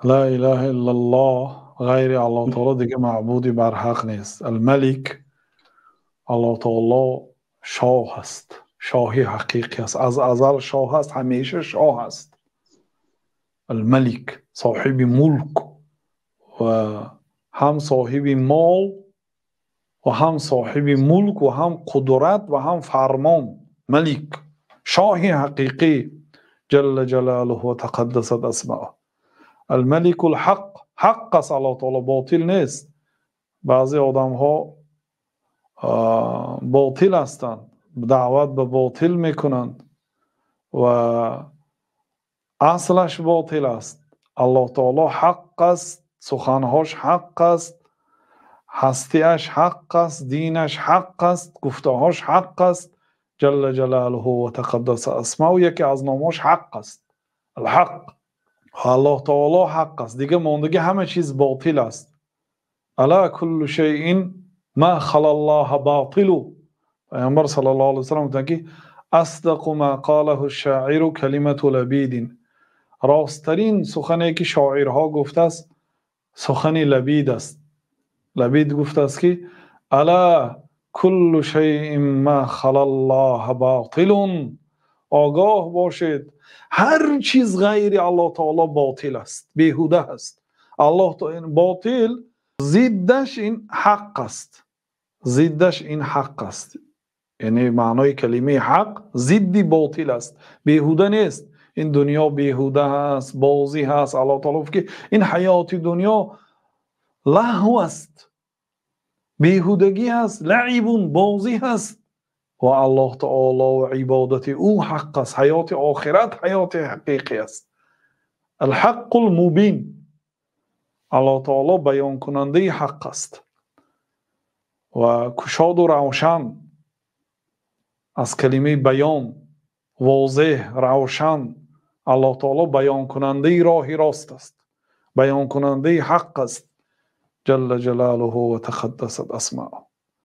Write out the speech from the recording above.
لا اله الا الله، غیر الله تعالی دیگه معبودی بر حق نیست. الملک، الله تعالی شاه است، شاهی حقیقی است، از ازل شاه است، همیشه شاه است. الملک صاحب ملک و هم صاحب مال و هم صاحب ملک و هم قدرت و هم فرمان. ملک، شاهی حقیقی، جل جلاله و تقدست اسماءه. الملک الحق، حق است الله تعالی، باطل نیست. بعضی آدم ها باطل هستند، دعوت به باطل میکنند و اصلش باطل است. الله تعالی حق است، سخنهاش حق است، هستیش حق است، دینش حق است، گفتهاش حق است، جل جلاله و تقدس اسماء. یکی از ناماش حق است، الحق. الله تعالی حق است، دیگه ماندگی همه چیز باطل است. الا کل شیء ما خلا الله باطل. پیامبر صلی الله علیه و سلم گفتند که اصدق ما قاله الشاعر کلمة لبید. راستترین سخنی که شاعرها گفته است سخن لبید است. لبید گفته است که الا کل شیء ما خلا الله باطل. آگاه باشید هر چیز غیر الله تعالی باطل است، بیهوده است. الله تعالی باطل، ضدش این حق است، ضدش این حق است. یعنی معنای کلمه حق ضد باطل است، بیهوده نیست. این دنیا بیهوده است، بازی هست. الله تعالی که این حیات دنیا لهو است، بیهودگی هست، لعب، بازی هست. و الله تعالی و عبادت او حق است. حیات آخرت حیات حقیقی است. الحق المبین، الله تعالی بیان کننده حق است و کشاد و روشن از کلمه بیان، واضح، روشن. الله تعالی بیان کننده راه راست است، بیان کننده حق است، جل جلاله و تقدست اسماءه.